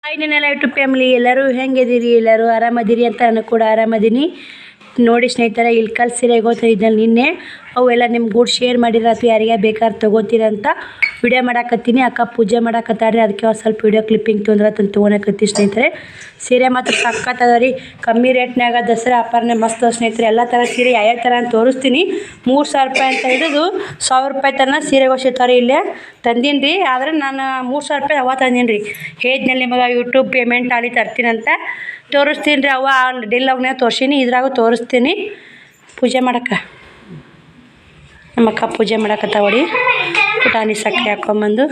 Hi ನನ್ನ YouTube family ಎಲ್ಲರೂ ಹೆಂಗಿದ್ದೀರಿ? ಎಲ್ಲರೂ ಆರಾಮದಿರಿ ಅಂತ ನಾನು ಕೂಡ ಆರಾಮದೀನಿ. ನೋಡಿ ಸ್ನೇಹಿತರೆ, ಇಳ್ಕಲ್ ಸೀರೆ ಇದ್ದಲ್ಲಿ ನಿನ್ನೆ ಅವೆಲ್ಲ ನಿಮ್ಗೆ ಕೂಡ ಶೇರ್ ಮಾಡಿರ ಅಥವಾ ಯಾರಿಗೆ ಬೇಕಾದ್ರೆ ತೊಗೋತೀರಂತ ವಿಡಿಯೋ ಮಾಡಾಕತ್ತೀನಿ. ಅಕ್ಕ ಪೂಜೆ ಮಾಡಾಕತ್ತಾಡ್ರಿ, ಅದಕ್ಕೆ ಒಂದು ಸ್ವಲ್ಪ ವಿಡಿಯೋ ಕ್ಲಿಪ್ಪಿಂಗ್ ತೊಗೊಳಕತ್ತೀನಿ ಸ್ನೇಹಿತರೆ. ಸೀರೆ ಮಾತ್ರ ಸಖತ್ ಅದ ರೀ, ಕಮ್ಮಿ ರೇಟ್ನಾಗ ದಸರಾ ಆಫರ್ನೇ ಮಸ್ತ್ ಸ್ನೇಹಿತರೆ. ಎಲ್ಲ ಥರ ಸೀರೆ ಯಾವ್ಯಾವ ಥರ ಅಂತ ತೋರಿಸ್ತೀನಿ. 3,000 ರೂಪಾಯಿ ಅಂತ ಹಿಡಿದು 1,000 ರೂಪಾಯಿ ತನಕ ಸೀರೆಗಳು ಸಿಗ್ತಾವ್ರಿ. ಇಲ್ಲೇ ತಂದೀನಿ ರೀ, ಆದರೆ ನಾನು 3,000 ರೂಪಾಯಿ ಅವ ತಂದೀನಿ ರೀ. ಹೇಳಿದ್ನಲ್ಲಿ ನಿಮಗೆ ಯೂಟ್ಯೂಬ್ ಪೇಮೆಂಟ್ ಅಲ್ಲಿ ತರ್ತೀನಂತ ತೋರಿಸ್ತೀನಿ ರೀ. ಅವ ಡಿಲ್ಲಾಗ್ನೇ ತೋರಿಸೀನಿ, ಇದ್ರಾಗೂ ತೋರಿಸ್ತೀನಿ. ಪೂಜೆ ಮಾಡಕ್ಕೆ ನಮ್ಮಕ್ಕ ಪೂಜೆ ಮಾಡಕತ್ತಾವಡಿ. ಪುಟಾಣಿ ಸಕ್ಕರೆ ಹಾಕ್ಕೊಂಬಂದು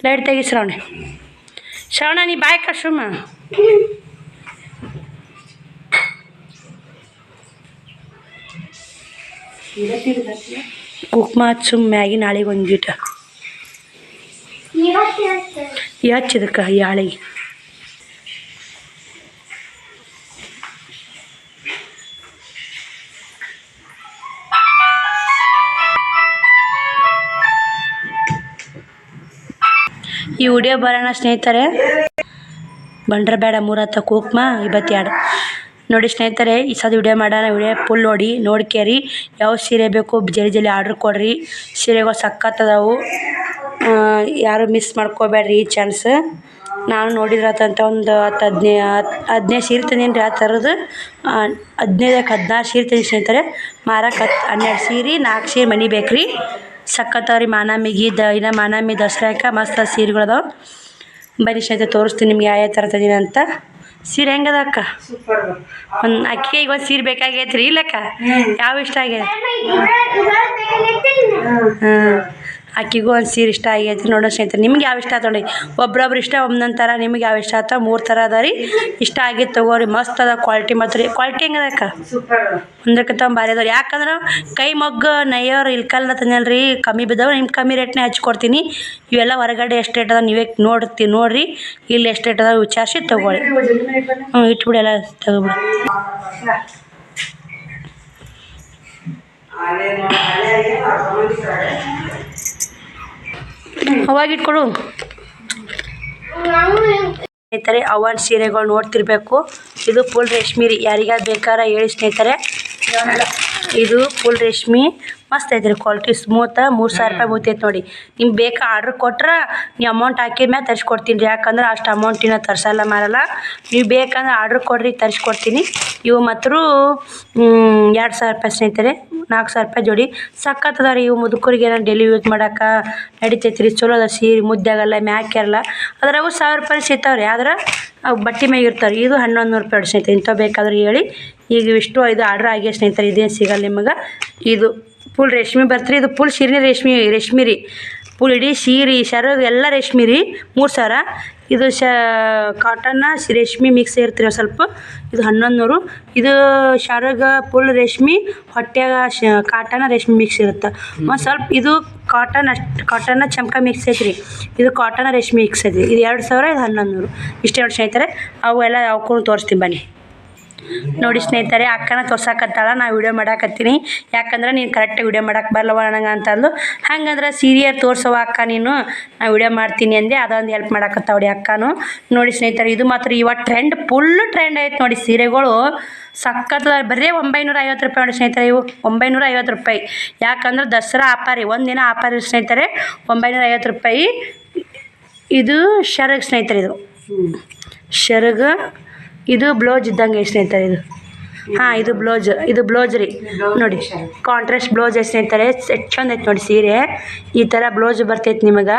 ಲೈಟ್ ತೆಗಿ ಶ್ರವಣ ನೀ ಬಾಯ್ ಕಸುಮ ಕುಕ್ಮ ಹಚ್ಚು ಮ್ಯಾಗಿ ನಾಳೆಗೆ ಒಂದು ಗೀಟ ಹಚ್ಚಿದಕ್ಕೆ ಯಾಳಿಗೆ ಈ ವಿಡಿಯೋ ಬರೋಣ ಸ್ನೇಹಿತರೆ. ಬಂಡ್ರೆ ಬೇಡ 3 ಕುಕ್ಮ 52 ನೋಡಿ ಸ್ನೇಹಿತರೆ. ಈ ಸದ ವಿಡಿಯೋ ಮಾಡೋಣ. ವಿಡಿಯೋ ಫುಲ್ ನೋಡ್ಕೇರಿ. ಯಾವ ಸೀರೆ ಬೇಕು ಜಲ್ದಿ ಆರ್ಡ್ರ್ ಕೊಡ್ರಿ. ಸೀರೆಗಳು ಸಖತ್ ಅದಾವು, ಯಾರು ಮಿಸ್ ಮಾಡ್ಕೋಬೇಡ್ರಿ ಈ ಚಾನ್ಸ್. ನಾನು ನೋಡಿದ್ರತಂತ ಒಂದು 15 ಸೀರೆ ತಂದೀನಿ ರೀ. ಆ ಥರದ್ದು 15-16 ಸೀರೆ ತಂದೀನಿ ಸ್ನೇಹಿತರೆ. ಮಾರಕ್ಕೆ 12 ಸೀರೆ 4 ಸೀರೆ ಮನೆ ಬೇಕ್ರಿ. ಸಖತ್ತವ್ರಿ. ಮಾನಮಿಗೆ ಇನ್ನು ಮಾನಮಿ ದಸರಾಕ ಮಸ್ತ್ ಸೀರೆಗಳದಾವ. ಬನ್ನಿ ಸ್ನೇಹಿತರೆ, ತೋರಿಸ್ತೀನಿ ನಿಮ್ಗೆ ಯಾವ ಥರ ತಂದೀನಿ ಅಂತ. ಸೀರೆ ಹೆಂಗದ ಅಕ್ಕ? ಒಂದು ಅಕ್ಕಿಗೆ ಈಗ ಒಂದು ಸೀರೆ ಬೇಕಾಗೈತೆ ರೀ. ಇಲ್ಲಕ್ಕ ಯಾವ ಇಷ್ಟ ಆಗ್ಯದ? ಅಕ್ಕಿಗೂ ಒಂದು ಸೀರೆ ಇಷ್ಟ ಆಗೈತಿ. ನೋಡೋ ಸ್ನೇಹಿತರೆ, ನಿಮ್ಗೆ ಯಾವ ಇಷ್ಟ ಆತ ನೋಡಿ. ಒಬ್ರೊಬ್ರು ಇಷ್ಟ ಒಂದೊಂದು ಥರ. ನಿಮ್ಗೆ ಯಾವ ಇಷ್ಟ ಆತ? 3 ಥರ ಅದ ರೀ. ಇಷ್ಟ ಆಗಿತ್ತು ತಗೋರಿ. ಮಸ್ತ್ ಅದ ಕ್ವಾಲಿಟಿ ಮಾತ್ರ ರೀ. ಕ್ವಾಲಿಟಿ ಹೆಂಗದ ಅಕ್ಕ? ಒಂದಕ್ಕಿಂತ ಭಾರಿ ಅದಾವ್ರಿ. ಯಾಕಂದ್ರೆ ಕೈ ಮಗ್ಗು ನಯ್ಯೋರು ಇಳ್ಕಲ್ನ ತಂದಲ್ರಿ, ಕಮ್ಮಿ ಬಿದ್ದಾವೆ. ನಿಮ್ಗೆ ಕಮ್ಮಿ ರೇಟ್ನೇ ಹಚ್ಕೊಡ್ತೀನಿ. ಇವೆಲ್ಲ ಹೊರಗಡೆ ಎಷ್ಟು ರೇಟ್ ಅದ ನೀವೇ ನೋಡ್ರಿ. ಇಲ್ಲಿ ಎಷ್ಟು ರೇಟ್ ಅದ ವಿಚಾರಿಸಿ ತೊಗೊಳ್ಳಿ. ಇಟ್ಬಿಡಿ, ಎಲ್ಲ ತಗೋಬಿಡಿ. ಅವಾಗಿಟ್ಕೊಡು ಸ್ನೇಹಿತರೆ. ಅವನ್ ಸೀರೆಗಳು ನೋಡ್ತಿರ್ಬೇಕು. ಇದು ಫುಲ್ ರೇಷ್ಮೆ ರೀ. ಯಾರಿಗಾರು ಬೇಕಾದ್ರೆ ಹೇಳಿ ಸ್ನೇಹಿತರೆ. ಇದು ಫುಲ್ ರೇಷ್ಮೆ ಮಸ್ತ್ ಐತೆ ರೀ. ಕ್ವಾಲಿಟಿ ಸ್ಮೂತ. 3,000 ರೂಪಾಯಿ ಬೂತೈತೆ ನೋಡಿ. ನಿಮ್ಗೆ ಬೇಕಾ ಆರ್ಡ್ರ್ ಕೊಟ್ರೆ ನೀವು ಅಮೌಂಟ್ ಹಾಕಿದ ಮೇಲೆ ತರಿಸ್ಕೊಡ್ತೀನಿ ರೀ. ಯಾಕಂದ್ರೆ ಅಷ್ಟು ಅಮೌಂಟಿನ ತರಿಸಲ್ಲ ಮಾರಲ್ಲ. ನೀವು ಬೇಕಂದ್ರೆ ಆರ್ಡ್ರ್ ಕೊಡ್ರಿ, ತರಿಸ್ಕೊಡ್ತೀನಿ. ಇವು ಮಾತ್ರ 2,000 ರೂಪಾಯಿ ಸ್ನೇಹಿತರೆ. 4,000 ರೂಪಾಯಿ ಜೋಡಿ. ಸಖತ್ತದ ರೀ. ಇವು ಮುದುಕರಿಗೆ ಏನೋ ಡೈಲಿ ಯೂಸ್ ಮಾಡೋಕೆ ನಡಿತೈತೆ ರೀ. ಚಲೋ ಅದ ಸೀರೆ. ಮುದ್ದಾಗಲ್ಲ, ಮ್ಯಾಕೆಲ್ಲ. ಅದ್ರಾಗೂ 1,000 ರೂಪಾಯಿ ಸಿಗ್ತಾವ್ರಿ. ಆದ್ರೆ ಅವು ಬಟ್ಟೆ ಮ್ಯಾಗ ಇರ್ತಾವೆ. ಇದು 1,100 ರೂಪಾಯಿ ಸ್ನೇಹಿತರೆ. ಇಂಥವು ಬೇಕಾದ್ರೆ ಹೇಳಿ. ಈಗ ಇಷ್ಟು ಇದು ಆರ್ಡ್ರ್ ಆಗಿ ಸ್ನೇಹಿತರೆ. ಇದೇನು ಸಿಗಲ್ಲ ನಿಮಗೆ. ಇದು ಫುಲ್ ರೇಷ್ಮೆ ಬರ್ತೀರಿ. ಇದು ಫುಲ್ ಸೀರೆ ರೇಷ್ಮೆ ರೀ. ಫುಲ್ ಇಡೀ ಸೀರೆ ಸೆರಗು ಎಲ್ಲ ರೇಷ್ಮೆ ರೀ. 3,000. ಇದು ಕಾಟನ್ನ ರೇಷ್ಮೆ ಮಿಕ್ಸ್ ಇರ್ತೀರಿ ಸ್ವಲ್ಪ. ಇದು 1,100. ಇದು ಸೆರಗ ಫುಲ್ ರೇಷ್ಮೆ, ಹೊಟ್ಟೆಗ ಕಾಟನ ರೇಷ್ಮೆ ಮಿಕ್ಸ್ ಇರುತ್ತೆ. ಒಂದು ಸ್ವಲ್ಪ ಇದು ಕಾಟನ್ನ ಚಮಕ ಮಿಕ್ಸ್ ಐತ್ರಿ. ಇದು ಕಾಟನ ರೇಷ್ಮೆ ಮಿಕ್ಸ್ ಐತ್ರಿ. ಇದು 2,000, ಇದು 1,100. ಇಷ್ಟೇ ನೋಡಿ ಸ್ನೇಹಿತರೆ. ಅವೆಲ್ಲ ಅವಕ್ಕೂ ತೋರಿಸ್ತೀನಿ ಬನ್ನಿ. ನೋಡಿ ಸ್ನೇಹಿತರೆ, ಅಕ್ಕನ ತೋರ್ಸಾಕತ್ತಾಳ. ನಾ ವಿಡಿಯೋ ಮಾಡಾಕತ್ತೀನಿ. ಯಾಕಂದ್ರೆ ನೀನು ಕರೆಕ್ಟಾಗಿ ವಿಡಿಯೋ ಮಾಡಕ್ಕೆ ಬರಲ್ಲವ ನನಗೆ ಅಂತಂದು. ಹಂಗಂದ್ರೆ ಸೀರಿಯರ್ ತೋರ್ಸವ ಅಕ್ಕ ನೀನು, ನಾ ವಿಡಿಯೋ ಮಾಡ್ತೀನಿ ಅಂದೆ. ಅದೊಂದು ಹೆಲ್ಪ್ ಮಾಡಾಕತ್ತಾವಡಿ ಅಕ್ಕನು. ನೋಡಿ ಸ್ನೇಹಿತರೆ, ಇದು ಮಾತ್ರ ಇವಾಗ ಫುಲ್ ಟ್ರೆಂಡ್ ಐತೆ ನೋಡಿ. ಸೀರೆಗಳು ಸಖತ್ ಬರೀ 950 ರೂಪಾಯಿ ನೋಡಿ ಸ್ನೇಹಿತರೆ. ಇವು 950 ರೂಪಾಯಿ. ಯಾಕಂದ್ರೆ ದಸರಾ ಆಫರ್ ರೀ. ಒಂದಿನ ಆಫರ್ ಸ್ನೇಹಿತರೆ. 950 ರೂಪಾಯಿ. ಇದು ಶರಗ್ ಸ್ನೇಹಿತರೆ. ಇದು ಶರಗ. ಇದು ಬ್ಲೌಸ್ ಇದ್ದಂಗೆ ಸ್ನೇಹಿತರೆ. ಇದು ಇದು ಬ್ಲೌಸ್ ರೀ. ನೋಡಿ ಕಾಂಟ್ರಾಸ್ಟ್ ಬ್ಲೌಸ್ ಸ್ನೇಹಿತರೆ. ಎಷ್ಟು ಚಂದ ಐತೆ ನೋಡಿ ಸೀರೆ. ಈ ಥರ ಬ್ಲೌಸ್ ಬರ್ತೈತೆ ನಿಮಗೆ.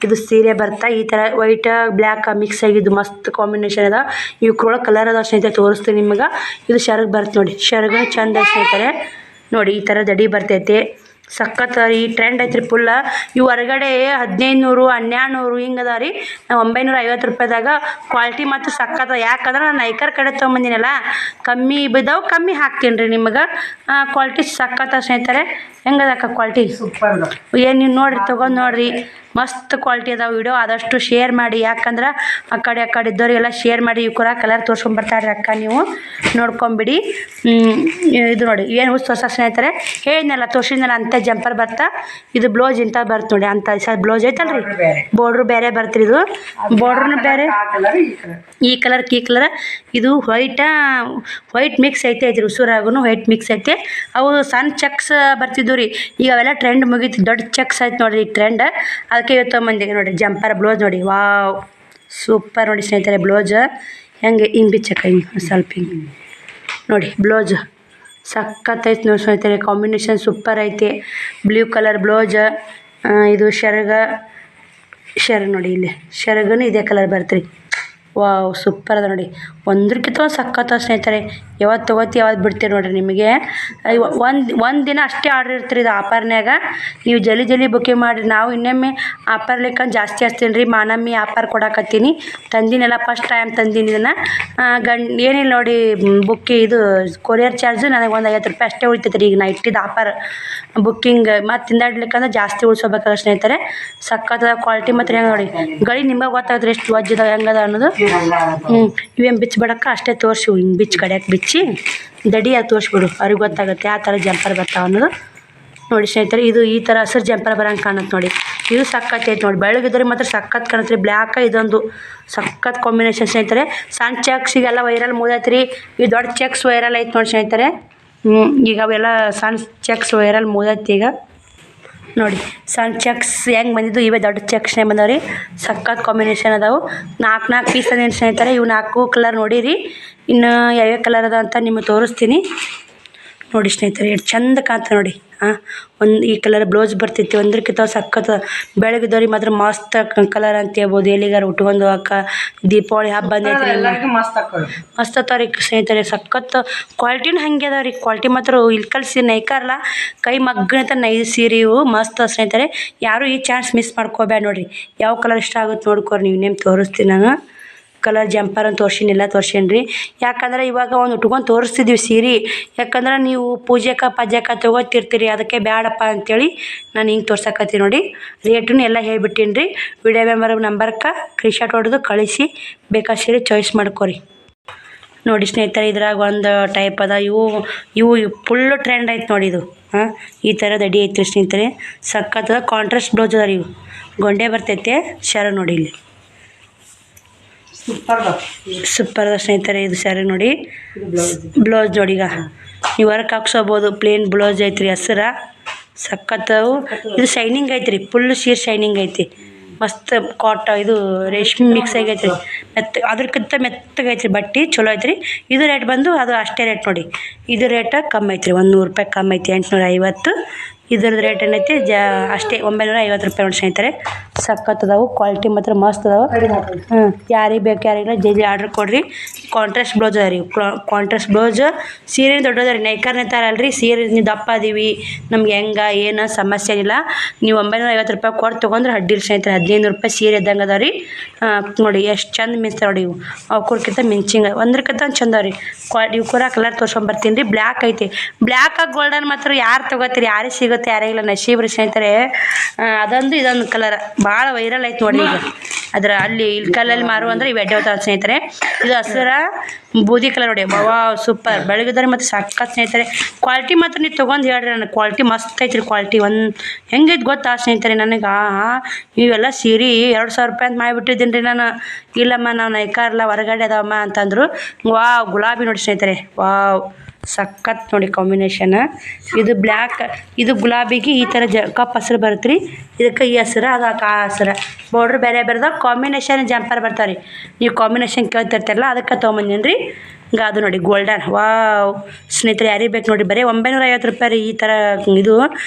ಇದು ಸೀರೆ ಬರ್ತಾ ಈ ಥರ ವೈಟ್ ಬ್ಲ್ಯಾಕ್ ಮಿಕ್ಸ್ ಆಗಿದ್ದು ಮಸ್ತ್ ಕಾಂಬಿನೇಷನ್ ಅದ. ಇವಕ್ರೊಳಗೆ ಕಲರ್ ಅದ ಸ್ನೇಹಿತರೆ. ತೋರಿಸ್ತೀನಿ ನಿಮಗೆ. ಇದು ಶರಗ್ ಬರುತ್ತೆ ನೋಡಿ. ಶರಗ ಚಂದ ಐತೆ ಸ್ನೇಹಿತರೆ. ನೋಡಿ ಈ ಥರ ದಡಿ ಬರ್ತೈತೆ. ಸಖತ್ ರೀ. ಟ್ರೆಂಡ್ ಐತ್ರಿ ಫುಲ್ಲ. ಇವು ಹೊರಗಡೆ 1,500, 1,200 ಹಿಂಗದ ರೀ. ನಾವು 950 ರೂಪಾಯಿದಾಗ ಕ್ವಾಲಿಟಿ ಮತ್ತು ಸಖತ್. ಯಾಕಂದ್ರೆ ನಾನು ನೈಕರ್ ಕಡೆ ತೊಗೊಂಬಂದಿನಲ್ಲ, ಕಮ್ಮಿ ಬಿದ್ದಾವೆ, ಕಮ್ಮಿ ಹಾಕ್ತೀನಿ ರೀ ನಿಮಗೆ. ಕ್ವಾಲಿಟಿ ಸಖತ್ ಸ್ನೇಹಿತರೆ. ಹೆಂಗದಕ್ಕ ಕ್ವಾಲಿಟಿ? ಸೂಪರ್. ಏನು ನೀವು ನೋಡಿರಿ, ತೊಗೊಂಡು ನೋಡಿರಿ. ಮಸ್ತ್ ಕ್ವಾಲಿಟಿ ಅದಾವೆ. ವಿಡಿಯೋ ಆದಷ್ಟು ಶೇರ್ ಮಾಡಿ, ಯಾಕಂದ್ರೆ ಆ ಕಡೆ ಇದ್ದವ್ರಿಗೆಲ್ಲ ಶೇರ್ ಮಾಡಿ. ಇವು ಕೂಡ ಕಲರ್ ತೋರ್ಸ್ಕೊಂಬರ್ತಾರ್ರಿ ಅಕ್ಕ, ನೀವು ನೋಡ್ಕೊಂಬಿಡಿ. ಇದು ನೋಡಿ ಏನು ಹೊಸ ಸ್ನೇಹಿತರೆ, ಹೇಳಿದ್ನಲ್ಲ ತೋರ್ಸಿದ್ನಲ್ಲ ಅಂತ ಜಂಪರ್ ಬರ್ತಾ. ಇದು ಬ್ಲೌಸ್ ಇಂಥ ಬರ್ತ ನೋಡಿ, ಅಂತ ಸರ್ ಬ್ಲೌಸ್ ಐತಲ್ರಿ, ಬಾರ್ಡ್ರ್ ಬೇರೆ ಬರ್ತೀರಿ. ಇದು ಬಾರ್ಡ್ರನ್ನ ಬೇರೆ, ಈ ಕಲರ್ ಇದು ವೈಟ್ ಮಿಕ್ಸ್ ಐತೆ ಉಸುರಾಗೂ ವೈಟ್ ಮಿಕ್ಸ್ ಐತೆ. ಅವು ಸಣ್ಣ ಚೆಕ್ಸ್ ಬರ್ತಿದ್ವು ರೀ, ಈಗ ಅವೆಲ್ಲ ಟ್ರೆಂಡ್ ಮುಗೀತು, ದೊಡ್ಡ ಚೆಕ್ಸ್ ಆಯ್ತು ನೋಡಿರಿ ಈಗ ಟ್ರೆಂಡ್. ಅದಕ್ಕೆ ಇವತ್ತು ಮಂದಿಗೆ ನೋಡಿ ಜಂಪರ್ ಬ್ಲೌಸ್ ನೋಡಿ, ವಾವ್ ಸೂಪರ್ ನೋಡಿ ಸ್ನೇಹಿತರೆ. ಬ್ಲೌಸ್ ಹೆಂಗೆ ಹಿಂಗೆ ಬಿಚ್ಚಕ್ಕ, ಹಿಂಗೆ ಸ್ವಲ್ಪ ಹಿಂಗೆ ನೋಡಿ, ಬ್ಲೌಸ್ ಸಖತ್ತೈತೆ ನೋಡಿ ಸ್ನೇಹಿತರೆ. ಕಾಂಬಿನೇಷನ್ ಸೂಪರ್ ಐತೆ. ಬ್ಲೂ ಕಲರ್ ಬ್ಲೌಸ್, ಇದು ಶರ್ಗ ನೋಡಿ, ಇಲ್ಲಿ ಶರ್ಗನು ಇದೇ ಕಲರ್ ಬರ್ತೀರಿ. ವಾವ್ ಸೂಪರ್ ಅದ ನೋಡಿ, ಒಂದ್ರಕ್ಕಿಂತ ಒಂದು ಸಖತ್ತ ಸ್ನೇಹಿತರೆ. ಯಾವತ್ತು ತೊಗೋತಿ ಯಾವತ್ತು ಬಿಡ್ತೀರಿ ನೋಡಿರಿ. ನಿಮಗೆ ಒಂದು ದಿನ ಅಷ್ಟೇ ಆರ್ಡ್ರ್ ಇರ್ತೀರಿ ಇದು ಆಫರ್ನ್ಯಾಗ. ನೀವು ಜಲ್ದಿ ಬುಕ್ಕಿಂಗ್ ಮಾಡಿರಿ. ನಾವು ಇನ್ನೊಮ್ಮೆ ಆಫರ್ ಲೆಕ್ಕ ಜಾಸ್ತಿ ಹಚ್ತೀನಿ ರೀ. ಮಾನಮ್ಮಿ ಆಫರ್ ಕೊಡಕತ್ತೀನಿ, ತಂದಿನೆಲ್ಲ ಫಸ್ಟ್ ಟೈಮ್ ತಂದೀನಿ ಇದನ್ನು. ಏನಿಲ್ಲ ನೋಡಿ, ಇದು ಕೊರಿಯರ್ ಚಾರ್ಜು ನನಗೆ ಒಂದು 50 ರೂಪಾಯಿ ಅಷ್ಟೇ ಉಳಿತೈತೆ ರೀ. ಈಗ ನಾ ಇಟ್ಟಿದ್ದು ಆಫರ್ ಬುಕ್ಕಿಂಗ್ ಮತ್ತು ತಿಂದಾಡ್ಲಿಕ್ಕಂದ್ರೆ ಜಾಸ್ತಿ ಉಳಿಸೋಬೇಕಲ್ಲ ಸ್ನೇಹಿತರೆ. ಸಖತ್ತದ ಕ್ವಾಲಿಟಿ ಮತ್ತು ಹೆಂಗೆ ನೋಡಿ, ಗಳಿ ನಿಮಗೆ ಗೊತ್ತಾಗುತ್ತೆ ಎಷ್ಟು ವಜ್ಜದ ಹೆಂಗದ ಅನ್ನೋದು. ಇವೇನು ಬಿಚ್ಚಬೇಡಕ್ಕ, ಅಷ್ಟೇ ತೋರಿಸಿ ಹಿಂಗೆ ಬಿಚ್ಚಿ ಕಡೆಯಕ್ಕೆ ಬಿಚ್ಚಿ ದಡಿಯಾಗಿ ತೋರಿಸ್ಬಿಡು, ಅವ್ರಿಗೆ ಗೊತ್ತಾಗುತ್ತೆ ಯಾವ ಥರ ಜಂಪರ್ ಬರ್ತಾವೆ ಅನ್ನೋದು. ನೋಡಿ ಸ್ನೇಹಿತರೆ, ಇದು ಈ ಥರ ಹಸಿರು ಜಂಪರ್ ಬರೋಂಗೆ ಕಾಣುತ್ತೆ ನೋಡಿ. ಇದು ಸಖತ್ ಐತೆ ನೋಡಿ, ಬೆಳಗಿದ್ರೆ ಮಾತ್ರ ಸಖತ್ ಕಾಣುತ್ತೆ ರೀ. ಬ್ಲ್ಯಾಕ ಇದೊಂದು ಸಖತ್ ಕಾಂಬಿನೇಷನ್ ಸ್ನೇಹಿತರೆ. ಸಣ್ಣ ಚೆಕ್ಸಿಗೆಲ್ಲ ವೈರಲ್ ಮುದೈತೆ ರೀ. ಈ ದೊಡ್ಡ ಚೆಕ್ಸ್ ವೈರಲ್ ಐತೆ ನೋಡಿ ಸ್ನೇಹಿತರೆ. ಈಗ ಅವೆಲ್ಲ ಸಣ್ಣ ಚೆಕ್ಸ್ ವೈರಲ್ ಮುದೈತೆ ಈಗ ನೋಡಿ. ಸಣ್ಣ ಚೆಕ್ಸ್ ಹೆಂಗೆ ಬಂದಿದ್ದು, ಇವೇ ದೊಡ್ಡ ಚೆಕ್ಸ್ನೇ ಬಂದವ್ರಿ. ಸಖತ್ ಕಾಂಬಿನೇಷನ್ ಅದಾವೆ. 4 ಪೀಸ್ ಅದೇನು ಸ್ನೇಹಿತರೆ. ಇವು 4 ಕಲರ್ ನೋಡಿರಿ. ಇನ್ನು ಯಾವ್ಯಾವ ಕಲರ್ ಅದ ಅಂತ ನಿಮಗೆ ತೋರಿಸ್ತೀನಿ ನೋಡಿ ಸ್ನೇಹಿತರೆ. ಎಷ್ಟು ಚಂದ ಕಾಣ್ತದೆ ನೋಡಿ. ಈ ಕಲರ್ ಬ್ಲೌಸ್ ಬರ್ತೈತಿ, ಒಂದ್ರಕ್ಕಿಂತ ಸಖತ್. ಬೆಳಗಿದ್ದವ್ರಿಗೆ ಮಾತ್ರ ಮಸ್ತ್ ಕಲರ್ ಅಂತ ಹೇಳ್ಬೋದು. ಎಲ್ಲಿಗಾರ ಉಟ್ಕೊಂಡು ಅಕ್ಕ, ದೀಪಾವಳಿ ಹಬ್ಬ ಬಂದೈತಿ, ಮಸ್ತ್ ಅತ್ತಾವ್ರಿ ಸ್ನೇಹಿತರೆ. ಸಖತ್ ಕ್ವಾಲಿಟಿನೂ ಹಂಗೆ ಅದಾವ ರೀ. ಕ್ವಾಲಿಟಿ ಮಾತ್ರ ಇಲ್ಕಲ್ ನೈಕಾರಲ್ಲ, ಕೈ ಮಗ್ಗನಂತ ನೈದು ಸೀರೆ ಇವು ಮಸ್ತ್ ಸ್ನೇಹಿತರೆ. ಯಾರು ಈ ಚಾನ್ಸ್ ಮಿಸ್ ಮಾಡ್ಕೋಬೇಡ ನೋಡಿರಿ. ಯಾವ ಕಲರ್ ಇಷ್ಟ ಆಗುತ್ತೆ ನೋಡ್ಕೊರಿ, ನೀವು ನೇಮ್ ತೋರಿಸ್ತೀನಿ ನಾನು. ಕಲರ್ ಜಂಪರ್ ಅಂತ ತೋರ್ಸೀನಿ ರೀ. ಯಾಕಂದ್ರೆ ಇವಾಗ ಒಂದು ಉಟ್ಕೊಂಡು ತೋರಿಸ್ತಿದ್ವಿ ಸೀರೆ. ಯಾಕಂದ್ರೆ ನೀವು ಪೂಜೆಕ ತೊಗೋತಿರ್ತೀರಿ, ಅದಕ್ಕೆ ಬೇಡಪ್ಪ ಅಂತೇಳಿ ನಾನು ಹಿಂಗೆ ತೋರ್ಸಕತ್ತೀನಿ ನೋಡಿ. ರೇಟನ್ನು ಎಲ್ಲ ಹೇಳ್ಬಿಟ್ಟೀನಿ ರೀ. ವಿಡಿಯೋ ನಂಬರ್ಗೆ ಸ್ಕ್ರೀನ್ಶಾಟ್ ಹೊಡೆದು ಕಳಿಸಿ, ಬೇಕಾದ ಸೀರೆ ಚಾಯ್ಸ್ ಮಾಡ್ಕೊರಿ ನೋಡಿ ಸ್ನೇಹಿತರೆ. ಇದ್ರಾಗ ಒಂದು ಟೈಪ್ ಅದ, ಇವು ಫುಲ್ಲು ಟ್ರೆಂಡ್ ಐತೆ ನೋಡಿ. ಇದು ಈ ಥರ ದಡಿ ಐತೆ ರೀ ಸ್ನೇಹಿತರೆ. ಸಖತ್ತದ ಕಾಂಟ್ರಾಸ್ಟ್ ಬ್ಲೌಸ್ ಅದ ರೀ. ಇವು ಗೊಂಡೆ ಬರ್ತೈತೆ ಶರ ನೋಡಿ, ಇಲ್ಲಿ ಸೂಪರ್ ಅದ ಸ್ನೇಹಿತರೆ. ಇದು ಸ್ಯಾರಿ ನೋಡಿ, ಬ್ಲೌಸ್ ನೋಡಿ. ಈಗ ನೀವು ವರ್ಕ್ ಹಾಕ್ಸೋಬೋದು. ಪ್ಲೇನ್ ಬ್ಲೌಸ್ ಐತ್ರಿ, ಹಸಿರ ಸಖತ್ತವು. ಇದು ಶೈನಿಂಗ್ ಐತ್ರಿ, ಫುಲ್ ಸೀರೆ ಶೈನಿಂಗ್ ಐತಿ. ಮಸ್ತ್ ಇದು ರೇಷ್ಮೆ ಮಿಕ್ಸ್ ಆಗೈತ್ರಿ. ಅದಕ್ಕಿಂತ ಮೆತ್ತಗೈತ್ರಿ ಬಟ್ಟೆ, ಚಲೋ ಐತ್ರಿ. ಇದು ರೇಟ್ ಬಂದು ಅದು ಅಷ್ಟೇ ರೇಟ್ ನೋಡಿ. ಇದು ರೇಟ ಕಮ್ಮಿ ಐತ್ರಿ, 100 ರೂಪಾಯಿ ಕಮ್ಮಿ ಐತಿ, 850. ಇದ್ರದ್ದು ರೇಟ್ ಏನೈತಿ ಅಷ್ಟೇ 950 ರೂಪಾಯಿ ನೋಡಿ ಸ್ನೇಹಿತರೆ. ಸಖತ್ ಅದಾವು, ಕ್ವಾಲಿಟಿ ಮಾತ್ರ ಮಸ್ತ್ ಅದಾವೆ. ಯಾರಿಗೆ ಬೇಕು ಯಾರಿಗಿಲ್ಲ ಜಲ್ದಿ ಆರ್ಡ್ರ್ ಕೊಡಿರಿ. ಕಾಂಟ್ರಾಸ್ಟ್ ಬ್ಲೌಸ್ ಅದ ರೀ. ಕಾಂಟ್ರಾಸ್ಟ್ ಬ್ಲೌಸ್ ಸೀರೆ ದೊಡ್ಡದ ರೀ. ನೈಕರ್ನೇ ಥರಲ್ರಿ ಸೀರೆ. ನೀವು ದಪ್ಪ ಅದೀವಿ, ನಮ್ಗೆ ಏನು ಸಮಸ್ಯೆ ಇಲ್ಲ. ನೀವು 950 ರೂಪಾಯಿ ಕೊಟ್ಟು ತೊಗೊಂಡ್ರೆ ಅಡ್ಡಿಲ್ಲ ಸ್ನೇಹಿತರೆ. 1500 ರೂಪಾಯಿ ಸೀರೆ ಇದ್ದಂಗೆ ಅದಾವ ರೀ. ನೋಡಿ ಎಷ್ಟು ಚಂದ ಮಿಂಚ್ತಾವೆ ನೋಡಿ. ಇವು ಅವ್ಕರ್ಕಿಂತ ಮಿಂಚಿಂಗ್ ಒಂದ್ರಕ್ಕಿಂತ ಒಂದು ಚಂದ ರೀ. ಇವು ಕೂಡ ಕಲರ್ ತೊರ್ಸ್ಕೊಂಬರ್ತೀನಿ ರೀ. ಬ್ಲ್ಯಾಕ್ ಐತಿ, ಬ್ಲ್ಯಾಕಾಗಿ ಗೋಲ್ಡನ್ ಮಾತ್ರ ಯಾರು ತೊಗೋತೀರಿ, ಯಾರಿಗೆ ಸಿಗುತ್ತೆ ಯಾರಿಗಿಲ್ಲ, ನಶೀಬ್ರಿ ಸ್ನೇಹಿತರೆ. ಇದೊಂದು ಕಲರ್ ಭಾಳ ವೈರಲ್ ಐತೆ ನೋಡಿ. ಈಗ ಅದ್ರ ಇಲ್ಲಿ ಕಲ್ಲಲ್ಲಿ ಮಾರು ಅಂದ್ರೆ ಇವು ಎಡ್ಡೆ ಹೋಗ್ತಾವೆ ಸ್ನೇಹಿತರೆ. ಇದು ಹಸಿರ ಬೂದಿ ಕಲರ್ ನೋಡಿ. ಸೂಪರ್ ಬೆಳಗಿದ್ದಾರೆ ಮತ್ತು ಸಖತ್ ಸ್ನೇಹಿತರೆ. ಕ್ವಾಲಿಟಿ ಮಾತ್ರ ನೀವು ತೊಗೊಂಡು ಹೇಳ್ರಿ, ನನಗೆ ಕ್ವಾಲಿಟಿ ಮಸ್ತ್ ಐತ್ರಿ. ಕ್ವಾಲಿಟಿ ಹೆಂಗೈತೆ ಗೊತ್ತಾ ಸ್ನೇಹಿತರೆ. ನನಗೆ ಇವೆಲ್ಲ ಸೀರೆ 2000 ರೂಪಾಯಿ ಅಂತ ಮಾಡಿಬಿಟ್ಟಿದ್ದೀನಿ ರೀ ನಾನು. ಇಲ್ಲಮ್ಮ ನಾವು ನೈಕಾರಲ್ಲ, ಹೊರಗಡೆ ಅದಾವಮ್ಮ ಅಂತಂದರು. ಗುಲಾಬಿ ನೋಡಿ ಸ್ನೇಹಿತರೆ. ಸಖತ್ ನೋಡಿ ಕಾಂಬಿನೇಷನ್. ಇದು ಬ್ಲ್ಯಾಕ್, ಇದು ಗುಲಾಬಿಗೆ ಈ ಥರ ಕಪ್ ಹಸಿರು ಬರುತ್ತೆ ರೀ. ಇದಕ್ಕೆ ಈ ಹಸಿರು, ಅದು ಆ ಹಸಿರು ಬಾರ್ಡ್ರ್ ಬೇರೆ ಕಾಂಬಿನೇಷನ್ ಜಂಪರ್ ಬರ್ತಾವೆ ರೀ. ನೀವು ಕಾಂಬಿನೇಷನ್ ಕೇಳ್ತಿರ್ತಾರಲ್ಲ, ಅದಕ್ಕೆ ತೊಗೊಂಬಂದೀನಿ ರೀ. ಈಗ ಅದು ನೋಡಿ ಗೋಲ್ಡನ್. ಸ್ನೇಹಿತರೆ ಯಾರಿಗೆ ಬೇಕು ನೋಡಿ, ಬರೀ 950 ರೂಪಾಯಿ ರೀ. ಈ ಥರ ಇದು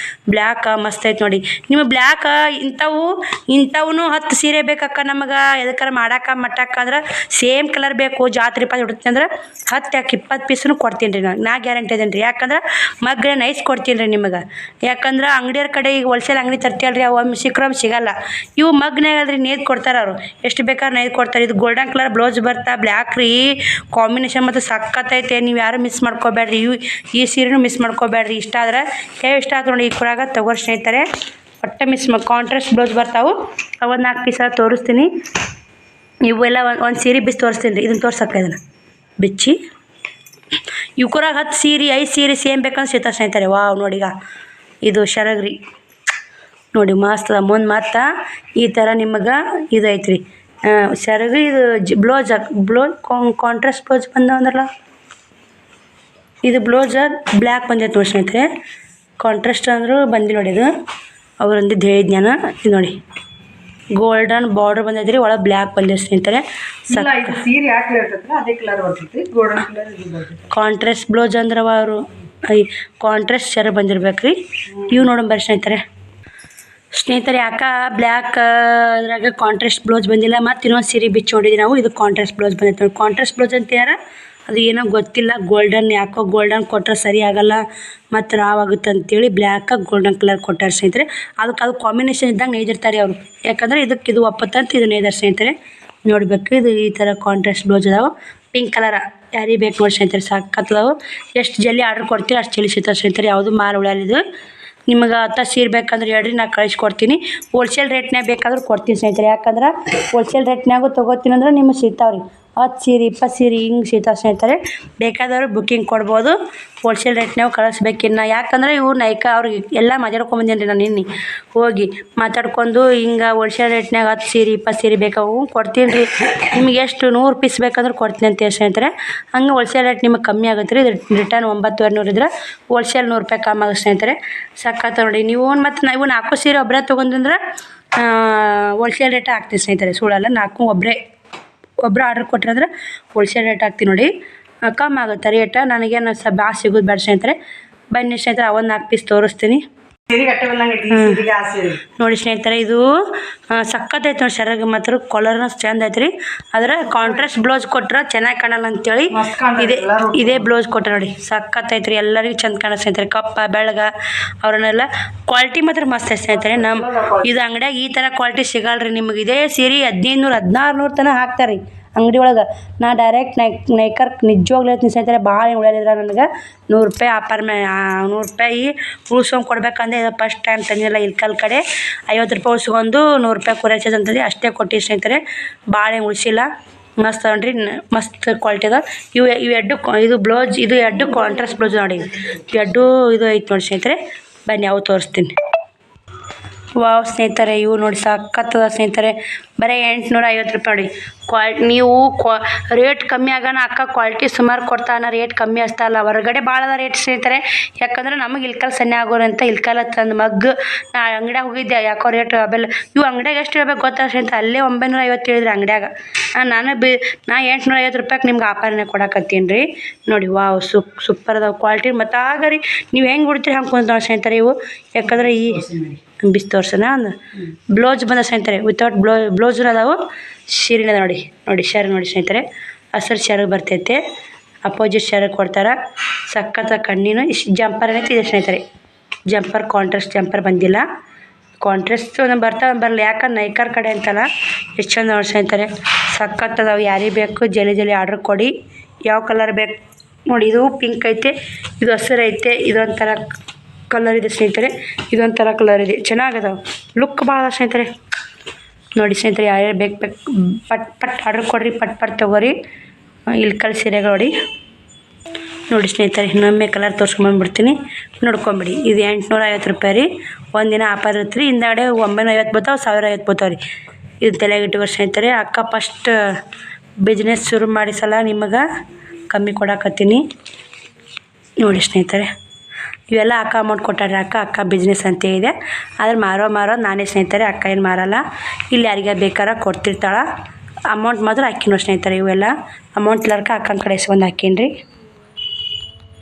ಬ್ಲ್ಯಾಕ್ ಮಸ್ತ್ ಐತೆ ನೋಡಿ. ನೀವು ಬ್ಲ್ಯಾಕ್ ಇಂಥವು 10 ಸೀರೆ ಬೇಕಕ್ಕ ನಮಗೆ ಎದಕ್ಕಾರ ಮಟ್ಟಕ್ಕೆ ಅಂದ್ರೆ ಸೇಮ್ ಕಲರ್ ಬೇಕು. ಜಾತ್ರೆ ಪಾತ್ರೆ ಉಡುತ್ತೆ ಅಂದ್ರೆ 10-20 ಪೀಸನ್ನು ಕೊಡ್ತೀನಿ ರೀ. ನಾ ಗ್ಯಾರಂಟಿ ಅದೇನು ರೀ. ಯಾಕಂದ್ರೆ ಮಗ್ಗಳೆ ನೈಸ್ ಕೊಡ್ತೀನಿ ರೀ ನಿಮಗೆ. ಯಾಕಂದ್ರೆ ಅಂಗಡಿಯವ್ರ ಕಡೆ ಈಗ ಹೋಲ್ಸೇಲ್ ಅಂಗಡಿ ತರ್ತೀವಲ್ರಿ, ಅವು ಒಮ್ಮೆ ಸಿಗಲ್ಲ. ಇವು ಮಗ್ನಾಗಲ್ರಿ, ನೇಯ್ದು ಕೊಡ್ತಾರೆ ಅವರು. ಎಷ್ಟು ಬೇಕಾದ್ರೆ ನೇಯ್ದು ಕೊಡ್ತಾರೆ. ಇದು ಗೋಲ್ಡನ್ ಕಲರ್ ಬ್ಲೌಸ್ ಬರ್ತಾ, ಬ್ಲ್ಯಾಕ್ ರೀ. ಕಾಂಬಿನೇಷನ್ ಮತ್ತು ಸಖತ್ತೈತೆ. ನೀವು ಯಾರು ಮಿಸ್ ಮಾಡ್ಕೋಬೇಡ್ರಿ. ಈ ಸೀರೆನೂ ಮಿಸ್ ಮಾಡ್ಕೋಬೇಡ್ರಿ. ಇಷ್ಟ ಆದ್ರೆ ಇಷ್ಟ ಆಯ್ತು ನೋಡಿ. ಈ ಕೊಡಾಗ ತಗೋರಿ ಸ್ನೇಹಿತರೆ. ಒಟ್ಟೆ ಮಿಸ್ ಕಾಂಟ್ರಾಸ್ಟ್ ಬ್ಲೌಸ್ ಬರ್ತಾವೆ. ಒಂದು 4 ಪೀಸ ತೋರಿಸ್ತೀನಿ. ಇವೆಲ್ಲ ಒಂದು ಸೀರೆ ಬಿಚ್ಚಿ ತೋರಿಸ್ತೀನಿ ರೀ. ಇದನ್ನು ತೋರ್ಸಕ್ಕ ಇದನ್ನು ಬಿಚ್ಚಿ ಇವ್ಕರಾಗ 10 ಸೀರೆ 5 ಸೀರೆ ಸೇಮ್ ಬೇಕಂದ್ರೆ ಸಿಗ್ತಾವೆ ಸ್ನೇಹಿತರೆ. ವಾವ್ ನೋಡಿ ಈಗ ಇದು ಶರಗ್ರಿ ನೋಡಿ ಮಸ್ತ್ ಅದ. ಮುಂದೆ ಮತ್ತು ಈ ಥರ ನಿಮಗೆ ಇದು ಐತ್ರಿ ಶರಗ್ರಿ. ಇದು ಬ್ಲೌಸ್ ಕಾಂಟ್ರಾಸ್ಟ್ ಬ್ಲೌಸ್ ಬಂದವಂದ್ರಲ್ಲ, ಇದು ಬ್ಲೌಸ್ ಬ್ಲ್ಯಾಕ್ ಬಂದೈತೆ ನೋಡಿ ಸ್ನೇಹಿತರೆ. ಕಾಂಟ್ರಾಸ್ಟ್ ಅಂದರೂ ಬಂದಿಲ್ಲ ನೋಡಿ. ಇದು ಅವರೊಂದಿದ್ದು ಹೇಳಿದ್ಞಾನ. ಇದು ನೋಡಿ ಗೋಲ್ಡನ್ ಬಾರ್ಡರ್ ಬಂದೈತೆ ರೀ, ಒಳಗೆ ಬ್ಲ್ಯಾಕ್ ಬಂದೈತೆ ಸ್ನೇಹಿತರೆ. ಕಾಂಟ್ರಾಸ್ಟ್ ಬ್ಲೌಸ್ ಅಂದ್ರೆ ಅವರು ಕಾಂಟ್ರಾಸ್ಟ್ ಶರ ಬಂದಿರ್ಬೇಕು ರೀ. ಇವು ನೋಡೋಣ ಸ್ನೇಹಿತರೆ. ಯಾಕೆ ಬ್ಲ್ಯಾಕ್ ಅದ್ರಾಗ ಕಾಂಟ್ರಾಸ್ಟ್ ಬ್ಲೌಸ್ ಬಂದಿಲ್ಲ. ಮತ್ತು ಇನ್ನೊಂದು ಸೀರೆ ಬಿಚ್ಚಿ ನೋಡಿದ್ವಿ ನಾವು. ಇದು ಕಾಂಟ್ರಾಸ್ಟ್ ಬ್ಲೌಸ್ ಬಂದೈತೆ ನೋಡಿ. ಕಾಂಟ್ರಾಸ್ಟ್ ಬ್ಲೌಸ್ ಅಂತೀಯಾರ ಅದು ಏನೋ ಗೊತ್ತಿಲ್ಲ. ಗೋಲ್ಡನ್ ಯಾಕೋ ಗೋಲ್ಡನ್ ಕೊಟ್ಟರೆ ಸರಿ ಆಗಲ್ಲ ಮತ್ತು ರಾವ್ ಆಗುತ್ತೆ ಅಂತೇಳಿ ಬ್ಲ್ಯಾಕಾಗಿ ಗೋಲ್ಡನ್ ಕಲರ್ ಕೊಟ್ಟಾರೆ ಸ್ನೇಹಿತರೆ. ಅದಕ್ಕೆ ಅದು ಕಾಂಬಿನೇಷನ್ ಇದ್ದಂಗೆ ನೇಯ್ದಿರ್ತಾರೆ ಅವರು. ಯಾಕಂದರೆ ಇದು ಒಪ್ಪತ್ತಂತ ಇದು ನೇಯ್ದಾರೆ ಸ್ನೇಹಿತರೆ. ನೋಡಬೇಕು ಇದು ಈ ಥರ ಕಾಂಟ್ರಾಸ್ಟ್ ಬ್ಲೌಸ್ ಅದಾವೆ. ಪಿಂಕ್ ಕಲರ ಯಾರಿಗೆ ಬೇಕು ನೋಡಿ ಸ್ನೇಹಿತರೆ. ಸಾಕತ್ತದಾವು. ಎಷ್ಟು ಜಲ್ದಿ ಆರ್ಡ್ರ್ ಕೊಡ್ತೀವಿ ಅಷ್ಟು ಜಲ್ದಿ ಸಿಗ್ತಾವೆ ಸ್ನೇಹಿತರೆ. ಯಾವುದು ಮಾರು ಉಳಿಯಲಿದು. ನಿಮಗೆ 10 ಸೀರೆ ಬೇಕಂದ್ರೆ ಹೇಳ್ರಿ, ನಾನು ಕಳಿಸ್ಕೊಡ್ತೀನಿ. ಹೋಲ್ಸೇಲ್ ರೇಟ್ನಾಗ ಬೇಕಾದ್ರೆ ಕೊಡ್ತೀನಿ ಸ್ನೇಹಿತರೆ. ಯಾಕಂದ್ರೆ ಹೋಲ್ಸೇಲ್ ರೇಟ್ನಾಗೂ ತೊಗೋತೀನಿ ಅಂದ್ರೆ ನಿಮಗೆ ಸಿಗ್ತಾವೆ ರೀ. 10 ಸೀರೆ 20 ಸೀರೆ ಹಿಂಗೆ ಸಿಗ್ತಾವೆ ಸ್ನೇಹಿತರೆ. ಬೇಕಾದವರು ಬುಕ್ಕಿಂಗ್ ಕೊಡ್ಬೋದು. ಹೋಲ್ಸೇಲ್ ರೇಟ್ನಾಗ ಕಳಿಸ್ಬೇಕಿನ್ನ. ಯಾಕಂದ್ರೆ ಇವು ನೈಕಾ ಅವ್ರಿಗೆ ಎಲ್ಲ ಮಾತಾಡ್ಕೊಂಬಂದೇನಿ ರೀ ನಾನು. ನಿನ್ನೆ ಹೋಗಿ ಮಾತಾಡ್ಕೊಂಡು ಹಿಂಗೆ ಹೋಲ್ಸೇಲ್ ರೇಟ್ನಾಗ 10 ಸೀರೆ 20 ಸೀರೆ ಬೇಕಾವು ಕೊಡ್ತೀನಿ ರೀ. ನಿಮಗೆ ಎಷ್ಟು 100 ಪೀಸ್ ಬೇಕಂದ್ರೆ ಕೊಡ್ತೀನಿ ಅಂತ ಸ್ನೇಹಿತರೆ. ಹಂಗೆ ಹೋಲ್ಸೇಲ್ ರೇಟ್ ನಿಮಗೆ ಕಮ್ಮಿ ಆಗುತ್ತೆ ರೀ. ಇದು ರಿಟರ್ನ್ 9,200 ಇದ್ರೆ ಹೋಲ್ಸೇಲ್ 100 ರೂಪಾಯಿ ಕಮ್ಮಿ ಆಗುತ್ತೆ ಸ್ನೇಹಿತರೆ. ಸಕ್ಕತ್ತ ನೋಡಿ ನೀವು. ಮತ್ತು ನಾವು 4 ಸೀರೆ ಒಬ್ಬರೇ ತೊಗೊಂಡ್ರೆ ಹೋಲ್ಸೇಲ್ ರೇಟ್ ಹಾಕ್ತೀವಿ ಸ್ನೇಹಿತರೆ. ಸುಳ್ಳಲ್ಲ, 4 ಒಬ್ಬರು ಆರ್ಡ್ರ್ ಕೊಟ್ಟರೆ ಹೋಲ್ಸೇಲ್ ರೇಟ್ ಹಾಕ್ತೀವಿ ನೋಡಿ. ಕಮ್ಮಿ ಆಗುತ್ತೆ ರೇಟ. ನನಗೇನು ಭಾಳ ಸಿಗೋದು ಬೇಡ ಸ್ನೇಹಿತರೆ. ಬನ್ನಿ ಸ್ನೇಹಿತರೆ, 4 ಪೀಸ್ ತೋರಿಸ್ತೀನಿ ನೋಡಿ ಸ್ನೇಹಿತರೆ. ಇದು ಸಕ್ಕತ್ತೈತೆ ನೋಡಿ ಶರಗ್. ಮಾತ್ರ ಕಲರ್ನ ಚಂದ ಐತ್ರಿ. ಅದರ ಕಾಂಟ್ರಾಸ್ಟ್ ಬ್ಲೌಸ್ ಕೊಟ್ರೆ ಚೆನ್ನಾಗಿ ಕಾಣಲ್ಲ ಅಂತೇಳಿ ಇದೇ ಬ್ಲೌಸ್ ಕೊಟ್ಟರೆ ನೋಡಿ. ಸಕ್ಕತ್ತೈತ್ರಿ. ಎಲ್ಲರಿಗೂ ಚಂದ ಕಾಣೋ ಸ್ನೇಹಿತರೆ. ಕಪ್ಪ ಬೆಳಗ ಅವ್ರನ್ನೆಲ್ಲ ಕ್ವಾಲಿಟಿ ಮಾತ್ರ ಮಸ್ತ್ ಐತೆ ಸ್ನೇಹಿತರೆ. ಇದು ಅಂಗಡಿಯಾಗ ಈ ಥರ ಕ್ವಾಲಿಟಿ ಸಿಗಲ್ರಿ ನಿಮಗೆ. ಇದೇ ಸೀರೆ 1500 1600 ತನಕ ಹಾಕ್ತಾರೆ ರೀ ಅಂಗಡಿ ಒಳಗೆ. ನಾ ಡೈರೆಕ್ಟ್ ನೈಕರ್ ನಿಜವಾಗ್ಲೂ ಹೇಳ್ತೀನಿ ಸ್ನೇಹಿತರೆ. ಭಾಳ ಉಳಿಯಲಿದ್ರ ನನಗೆ 100 ರೂಪಾಯಿ ಆಫರ್ 100 ರೂಪಾಯಿ ಉಳ್ಸ್ಕೊಂಡು ಕೊಡ್ಬೇಕಂದ್ರೆ ಇದು ಫಸ್ಟ್ ಟೈಮ್ ತಂದಿಲ್ಲ. ಇಲ್ಕಲ್ ಕಡೆ 50 ರೂಪಾಯಿ ಉಳ್ಸ್ಕೊಂಡು 100 ರೂಪಾಯಿ ಕೊರಿಯರ್ ಅಂತಂದು ಅಷ್ಟೇ ಕೊಟ್ಟಿವಿ ಸ್ನೇಹಿತರೆ. ಭಾಳ ಉಳಿಸಿಲ್ಲ. ಮಸ್ತ್ ನೋಡ್ರಿ, ಮಸ್ತ್ ಕ್ವಾಲಿಟಿ ಅದ. ಇವು ಎರಡು ಇದು ಬ್ಲೌಸ್, ಇದು ಎರಡು ಕಾಂಟ್ರಾಸ್ಟ್ ಬ್ಲೌಸ್ ನೋಡಿ. ಎರಡು ಇದು ಐತೆ ನೋಡಿ ಸ್ನೇಹಿತರೆ. ಬನ್ನಿ ಅವು ತೋರಿಸ್ತೀನಿ. ವಾವ್ ಸ್ನೇಹಿತರೆ, ಇವು ನೋಡಿ ಸಕ್ಕತ್ತದ ಸ್ನೇಹಿತರೆ. ಬರೀ 850 ರೂಪಾಯಿ ನೋಡಿ. ನೀವು ರೇಟ್ ಕಮ್ಮಿ ಆಗೋಣ ಅಕ್ಕ ಕ್ವಾಲಿಟಿ ಸುಮಾರು ಕೊಡ್ತಾನ, ರೇಟ್ ಕಮ್ಮಿ ಅಷ್ಟಲ್ಲ. ಹೊರಗಡೆ ಭಾಳ ಅದ ರೇಟ್ ಸ್ನೇಹಿತರೆ. ಯಾಕಂದ್ರೆ ನಮಗೆ ಇಲ್ಕಲ್ ಸನ್ನೆ ಆಗೋರಂತ ಇಲ್ಕಲ್ ತಂದು ಮಗ್ಗು ನಾ ಅಂಗಡಿಯಾಗ ಹೋಗಿದ್ದೆ. ಯಾಕೋ ರೇಟ್ ಬೆಲ್ಲ ಇವು ಅಂಗಡಿಯಾಗ ಎಷ್ಟು ಹೇಳ್ಬೇಕು ಗೊತ್ತಾ ಸ್ನೇಹಿತರೆ. ಅಲ್ಲೇ 950 ಹೇಳಿದ್ರಿ ಅಂಗಡಿಯಾಗ. ನಾ 850 ರೂಪಾಯಿಗೆ ನಿಮ್ಗೆ ಆಫರ್ನೇ ಕೊಡಕತ್ತೀನಿ ರೀ ನೋಡಿ. ವಾವ್ ಸೂಪರ್ ಅದಾವೆ ಕ್ವಾಲಿಟಿ. ಮತ್ತು ಆಗ ರೀ ನೀವು ಹೆಂಗೆ ಹೊಡಿತೀರಿ ಹಂಗೆ ಕುಂತಾವೆ ಸ್ನೇಹಿತರೆ ಇವು. ಯಾಕಂದ್ರೆ ಈ ಬಿಸಿ ತೋರ್ಸೋಣ ಒಂದು ಬ್ಲೌಸ್ ಬಂದ ಸ್ನೇಹಿತರೆ. ವಿತೌಟ್ ಬ್ಲೌಸ್ ಅದಾವು. ಸೀರೆನ ನೋಡಿ ಶರ್ಟ್ ನೋಡಿ ಸ್ನೇಹಿತರೆ. ಹಸಿರು ಶರ್ಟ್ ಬರ್ತೈತೆ. ಅಪೋಸಿಟ್ ಶರ್ಟ್ ಕೊಡ್ತಾರೆ. ಸಕ್ಕತ್ತ ಕಣ್ಣಿನ ಜಂಪರ್ ಏನೈತಿ ಇದೆ ಸ್ನೇಹಿತರೆ. ಜಂಪರ್ ಕಾಂಟ್ರಾಸ್ಟ್ ಜಂಪರ್ ಬಂದಿಲ್ಲ. ಕಾಂಟ್ರಾಸ್ಟ್ ಬರಲ್ಲ. ಯಾಕಂದ್ರೆ ನೈಕರ್ ಕಡೆ ಅಂತಲ್ಲ. ಎಷ್ಟು ಚಂದ ನೋಡಿ ಸ್ನೇಹಿತರೆ. ಸಕ್ಕತ್ತದಾವು. ಯಾರಿಗೆ ಬೇಕು ಜಲ್ದಿ ಆರ್ಡ್ರ್ ಕೊಡಿ. ಯಾವ ಕಲರ್ ಬೇಕು ನೋಡಿ. ಇದು ಪಿಂಕ್ ಐತೆ, ಇದು ಹಸಿರು ಐತೆ, ಇದೊಂಥರ ಕಲರ್ ಇದೆ ಸ್ನೇಹಿತರೆ. ಇದೊಂಥರ ಕಲರ್ ಇದೆ. ಚೆನ್ನಾಗದಾವೆ. ಲುಕ್ ಭಾಳ ಸ್ನೇಹಿತರೆ. ನೋಡಿ ಸ್ನೇಹಿತರೆ, ಯಾರ್ಯಾರು ಬೇಕು ಪಟ್ ಆರ್ಡ್ರ್ ಕೊಡಿರಿ. ಪಟ್ ತೊಗೋರಿ. ಇಲ್ಕಲ್ ಸೀರೆಗಳು ನೋಡಿ ಸ್ನೇಹಿತರೆ. ಇನ್ನೊಮ್ಮೆ ಕಲರ್ ತೋರ್ಸ್ಕೊಂಬಂದ್ಬಿಡ್ತೀನಿ, ನೋಡ್ಕೊಂಬಿಡಿ. ಇದು 850 ರೂಪಾಯಿ ರೀ. ಒಂದಿನ ಆಫರ್ ಇರುತ್ತೆ ರೀ. ಹಿಂದಾಡೆ 950 ಬರ್ತಾವೆ, 1050 ಬರ್ತಾವೆ ರೀ. ಇದು ತಲೆಗೆ ಇಟ್ಕೊಂಡು ಸ್ನೇಹಿತರೆ. ಅಕ್ಕ ಫಸ್ಟ್ ಬಿಸ್ನೆಸ್ ಶುರು ಮಾಡಿ ಸಲ ನಿಮಗೆ ಕಮ್ಮಿ ಕೊಡಕತ್ತೀನಿ ನೋಡಿ ಸ್ನೇಹಿತರೆ. ಇವೆಲ್ಲ ಅಕ್ಕ ಅಮೌಂಟ್ ಕೊಟ್ಟಾರೆ. ಅಕ್ಕ ಬಿಸ್ನೆಸ್ ಅಂತ ಇದೆ. ಆದ್ರೆ ಮಾರೋ ನಾನೇ ಸ್ನೇಹಿತರೆ. ಅಕ್ಕ ಏನು ಮಾರಲ್ಲ. ಇಲ್ಲಿ ಯಾರಿಗೆ ಬೇಕಾರೆ ಕೊಡ್ತಿರ್ತಾಳೆ. ಅಮೌಂಟ್ ಮಾತ್ರ ಹಾಕಿನೋ ಸ್ನೇಹಿತರೆ. ಇವೆಲ್ಲ ಅಮೌಂಟ್ ಇಲ್ಲರ್ಕ ಅಕ್ಕನ ಕಡೆ ಇಸ್ಕೊಂಡು ಹಾಕೀನಿ ರೀ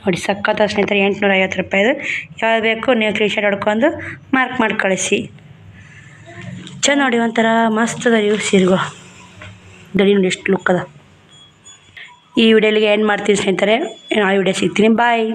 ನೋಡಿ. ಸಕ್ಕತ್ತ ಸ್ನೇಹಿತರೆ. 850 ರೂಪಾಯಿದು. ಯಾವ್ದು ಬೇಕು ನೀವು ಟಿ-ಶರ್ಟ್ ಹೊಡ್ಕೊಂಡು ಮಾರ್ಕ್ ಮಾಡಿ ಕಳಿಸಿ. ಚಂದ ನೋಡಿ. ಒಂಥರ ಮಸ್ತ್ ಅದ ಇವು ಸೀರೆಗಳು. ಗಡಿ ನೋಡಿ ಎಷ್ಟು ಲುಕ್ ಅದ. ಈ ವಿಡಿಯೋಲಿಗೆ ಏನು ಮಾಡ್ತೀನಿ ಸ್ನೇಹಿತರೆ. ಆ ವಿಡಿಯೋ ಸಿಗ್ತೀನಿ. ಬಾಯ್.